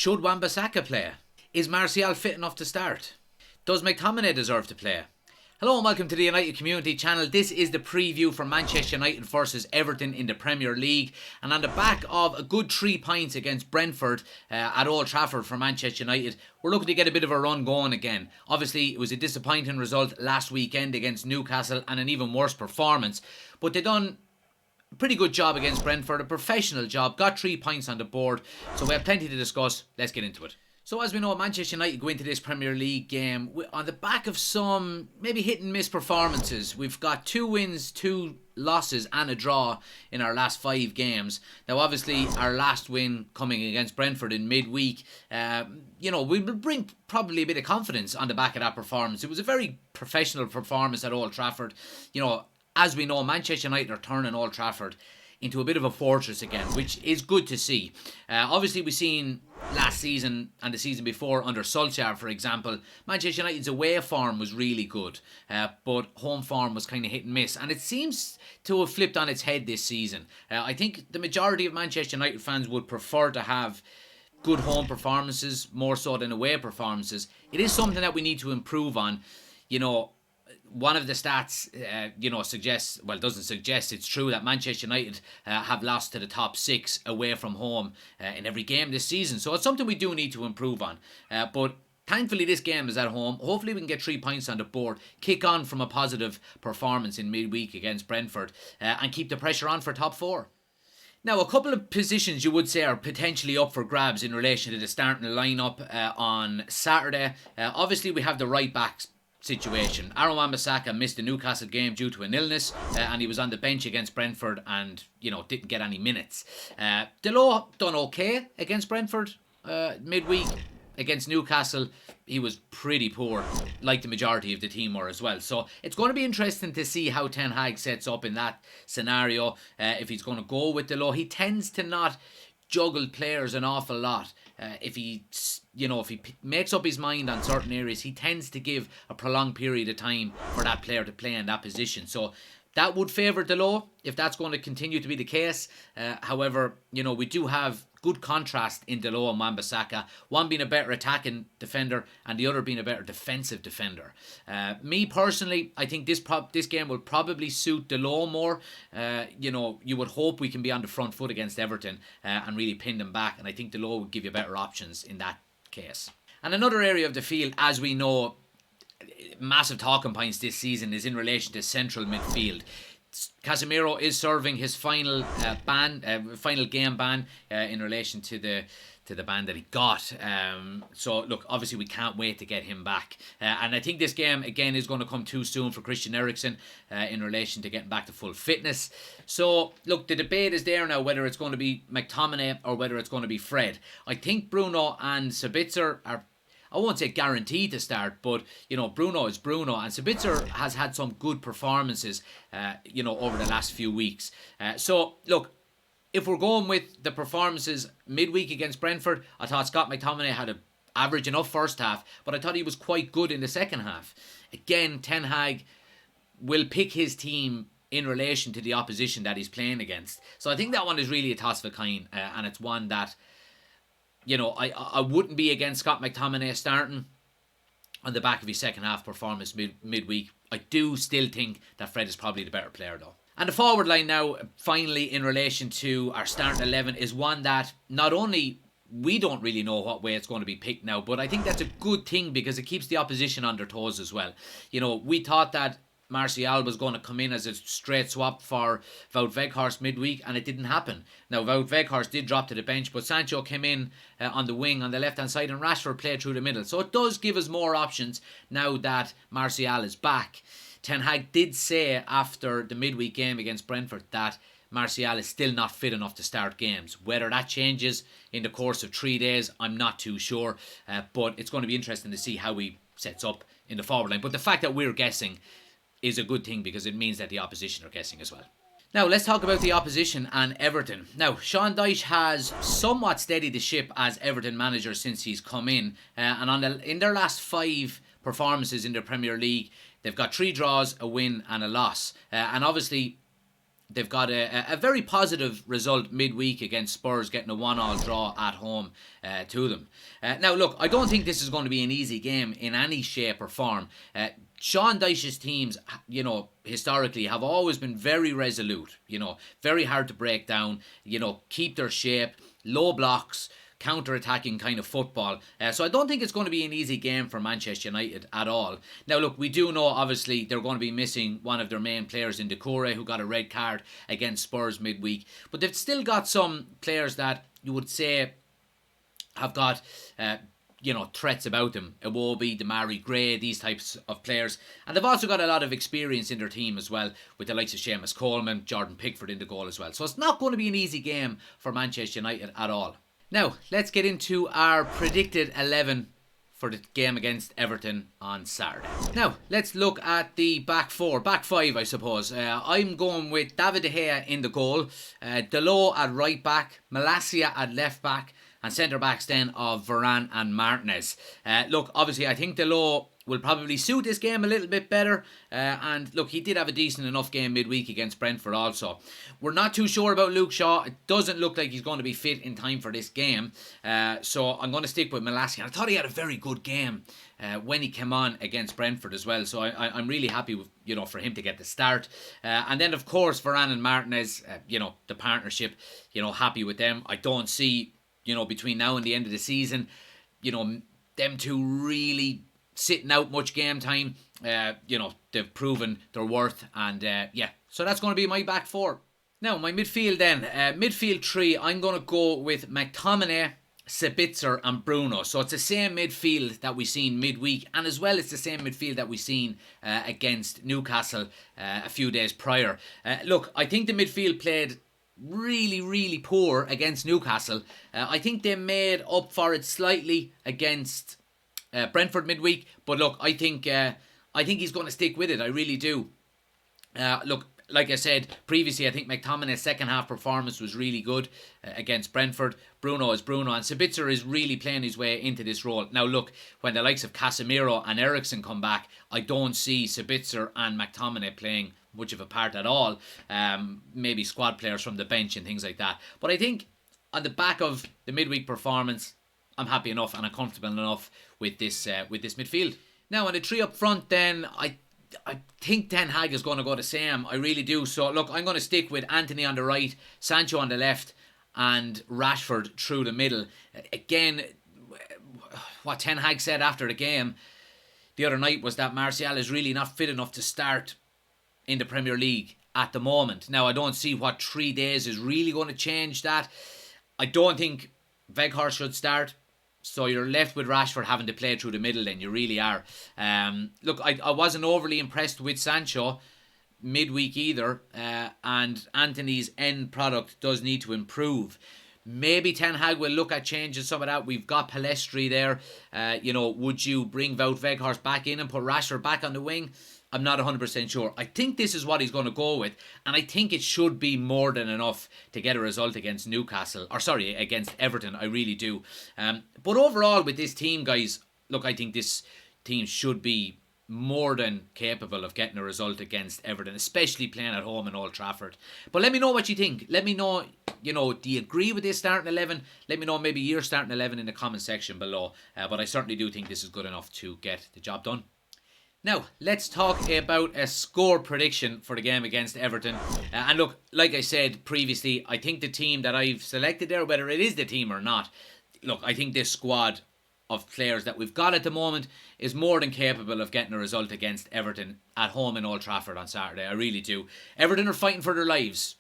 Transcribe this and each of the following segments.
Should Wan-Bissaka play? Is Martial fit enough to start? Does McTominay deserve to play? Hello and welcome to the United Community Channel. This is the preview for Manchester United versus Everton in the Premier League. And on the back of a good 3 points against Brentford at Old Trafford for Manchester United, we're looking to get a bit of a run going again. Obviously, it was a disappointing result last weekend against Newcastle and an even worse performance. But they done a pretty good job against Brentford, a professional job, got 3 points on the board. So we have plenty to discuss. Let's get into it. So as we know, Manchester United go into this Premier League game on the back of some maybe hit and miss performances. We've got 2 wins, 2 losses and a draw in our last 5 games. Now obviously our last win coming against Brentford in midweek, we will bring probably a bit of confidence on the back of that performance. It was a very professional performance at Old Trafford. As we know, Manchester United are turning Old Trafford into a bit of a fortress again, which is good to see. Obviously, we've seen last season and the season before under Solskjaer, for example, Manchester United's away form was really good, but home form was kind of hit and miss. And it seems to have flipped on its head this season. I think the majority of Manchester United fans would prefer to have good home performances more so than away performances. It is something that we need to improve on. One of the stats, suggests, well, doesn't suggest, it's true that Manchester United have lost to the top 6 away from home in every game this season. So it's something we do need to improve on. But thankfully, this game is at home. Hopefully, we can get 3 points on the board, kick on from a positive performance in midweek against Brentford, and keep the pressure on for top 4. Now, a couple of positions you would say are potentially up for grabs in relation to the starting lineup on Saturday. Obviously, we have the right backs situation. Aaron Wan-Bissaka missed the Newcastle game due to an illness, and he was on the bench against Brentford and didn't get any minutes. Delors done okay against Brentford midweek. Against Newcastle, he was pretty poor, like the majority of the team were as well. So it's going to be interesting to see how Ten Hag sets up in that scenario. If he's going to go with Delors, he tends to not juggle players an awful lot. If he makes up his mind on certain areas, he tends to give a prolonged period of time for that player to play in that position. So that would favour Delors if that's going to continue to be the case. However, we do have good contrast in Delors and Wan-Bissaka, one being a better attacking defender and the other being a better defensive defender. Me personally, I think this game will probably suit Delors more. You would hope we can be on the front foot against Everton and really pin them back, and I think Delors would give you better options in that case. And another area of the field, as we know, massive talking points this season is in relation to central midfield. Casemiro is serving his final game ban in relation to the ban that he got. So look, obviously we can't wait to get him back. And I think this game again is going to come too soon for Christian Eriksen in relation to getting back to full fitness. So look, the debate is there now whether it's going to be McTominay or whether it's going to be Fred. I think Bruno and Sabitzer are, I won't say guaranteed to start, but Bruno is Bruno, and Sabitzer has had some good performances over the last few weeks. So look, if we're going with the performances midweek against Brentford, I thought Scott McTominay had an average enough first half, but I thought he was quite good in the second half. Again, Ten Hag will pick his team in relation to the opposition that he's playing against. So I think that one is really a toss of a coin, and it's one that I wouldn't be against Scott McTominay starting on the back of his second half performance midweek. I do still think that Fred is probably the better player though. And the forward line now, finally, in relation to our starting 11, is one that not only we don't really know what way it's going to be picked now, but I think that's a good thing because it keeps the opposition on their toes as well. We thought that Martial was going to come in as a straight swap for Wout Weghorst midweek, and it didn't happen. Now, Wout Weghorst did drop to the bench, but Sancho came in on the wing on the left-hand side, and Rashford played through the middle. So it does give us more options now that Martial is back. Ten Hag did say after the midweek game against Brentford that Martial is still not fit enough to start games. Whether that changes in the course of 3 days, I'm not too sure. But it's going to be interesting to see how he sets up in the forward line. But the fact that we're guessing is a good thing because it means that the opposition are guessing as well. Now, let's talk about the opposition and Everton. Now, Sean Dyche has somewhat steadied the ship as Everton manager since he's come in. And in their last 5 performances in the Premier League, they've got 3 draws, a win and a loss. And obviously, they've got a very positive result midweek against Spurs, getting a 1-1 draw at home to them. Now, look, I don't think this is going to be an easy game in any shape or form. Sean Dyche's teams, historically have always been very resolute, very hard to break down, keep their shape, low blocks, counter-attacking kind of football. So I don't think it's going to be an easy game for Manchester United at all. Now, look, we do know, obviously, they're going to be missing one of their main players in Decore, who got a red card against Spurs midweek. But they've still got some players that you would say have got threats about them. Iwobi, Damari Gray, these types of players. And they've also got a lot of experience in their team as well, with the likes of Seamus Coleman, Jordan Pickford in the goal as well. So it's not going to be an easy game for Manchester United at all. Now, let's get into our predicted 11 for the game against Everton on Saturday. Now, let's look at the back five, I suppose. I'm going with David De Gea in the goal, Dalot at right back, Malacia at left back, and centre backs then of Varane and Martinez. Look, obviously, I think Dalot will probably suit this game a little bit better. And look, he did have a decent enough game midweek against Brentford also. We're not too sure about Luke Shaw. It doesn't look like he's going to be fit in time for this game. So I'm going to stick with Malacia. I thought he had a very good game when he came on against Brentford as well. So I'm really happy with, for him to get the start. And then, of course, Varane and Martinez, the partnership, happy with them. I don't see, between now and the end of the season, them two really sitting out much game time. They've proven their worth, and so that's going to be my back four. Now, my midfield then. Midfield three, I'm going to go with McTominay, Sabitzer and Bruno. So it's the same midfield that we seen midweek, and as well it's the same midfield that we seen against Newcastle a few days prior. Look, I think the midfield played really, really poor against Newcastle. I think they made up for it slightly against Brentford midweek, but look, I think he's going to stick with it. I really do. Look, like I said previously, I think McTominay's second half performance was really good against Brentford. Bruno is Bruno, and Sabitzer is really playing his way into this role. Now look, when the likes of Casemiro and Eriksen come back, I don't see Sabitzer and McTominay playing much of a part at all. Maybe squad players from the bench and things like that. But I think on the back of the midweek performance, I'm happy enough and I'm comfortable enough with this midfield. Now, on the three up front, then I think Ten Hag is going to go the same. I really do. So look, I'm going to stick with Anthony on the right, Sancho on the left, and Rashford through the middle. Again, what Ten Hag said after the game the other night was that Martial is really not fit enough to start in the Premier League at the moment. Now, I don't see what 3 days is really going to change that. I don't think Weghorst should start. So you're left with Rashford having to play through the middle then. You really are. Look, I wasn't overly impressed with Sancho midweek either. And Anthony's end product does need to improve. Maybe Ten Hag will look at changing some of that. We've got Pellistri there. Would you bring Wout Weghorst back in and put Rashford back on the wing? I'm not 100% sure. I think this is what he's going to go with, and I think it should be more than enough to get a result against against Everton. I really do. But overall with this team, guys, look, I think this team should be more than capable of getting a result against Everton, especially playing at home in Old Trafford. But let me know what you think. Let me know, do you agree with this starting 11? Let me know maybe your starting 11 in the comment section below. But I certainly do think this is good enough to get the job done. Now, let's talk about a score prediction for the game against Everton. And look, like I said previously, I think the team that I've selected there, whether it is the team or not, look, I think this squad of players that we've got at the moment is more than capable of getting a result against Everton at home in Old Trafford on Saturday. I really do. Everton are fighting for their lives.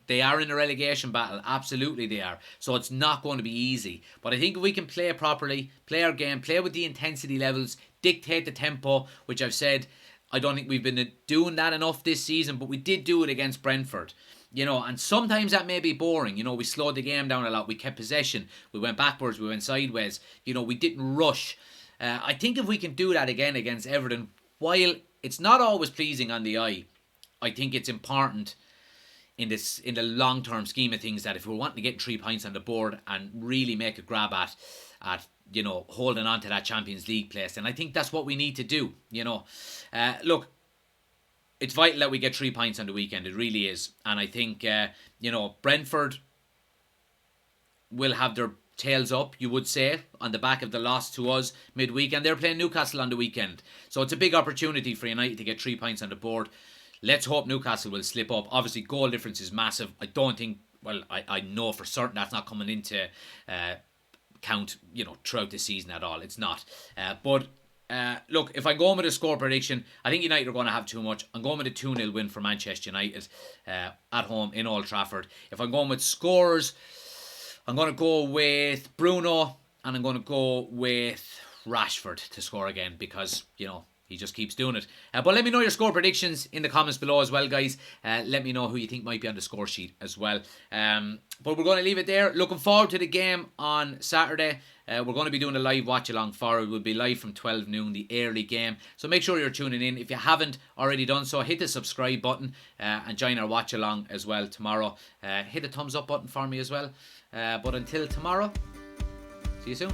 They are in a relegation battle. Absolutely they are. So it's not going to be easy. But I think if we can play properly, play our game, play with the intensity levels, dictate the tempo, which I've said, I don't think we've been doing that enough this season, but we did do it against Brentford. And sometimes that may be boring. We slowed the game down a lot. We kept possession. We went backwards. We went sideways. We didn't rush. I think if we can do that again against Everton, while it's not always pleasing on the eye, I think it's important in the long-term scheme of things that if we're wanting to get 3 points on the board and really make a grab at holding on to that Champions League place, and I think that's what we need to do. Look, it's vital that we get 3 points on the weekend. It really is. And I think, Brentford will have their tails up, you would say, on the back of the loss to us midweek. And they're playing Newcastle on the weekend. So it's a big opportunity for United to get 3 points on the board. Let's hope Newcastle will slip up. Obviously, goal difference is massive. I don't think, I know for certain that's not coming into count, throughout the season at all. It's not. But look, if I'm going with a score prediction, I think United are going to have too much. I'm going with a 2-0 win for Manchester United at home in Old Trafford. If I'm going with scores, I'm going to go with Bruno and I'm going to go with Rashford to score again because, he just keeps doing it. But let me know your score predictions in the comments below as well, guys. Let me know who you think might be on the score sheet as well. But we're going to leave it there. Looking forward to the game on Saturday. We're going to be doing a live watch along for it. We'll be live from 12 noon, the early game. So make sure you're tuning in. If you haven't already done so, hit the subscribe button and join our watch along as well tomorrow. Hit the thumbs up button for me as well. But until tomorrow, see you soon.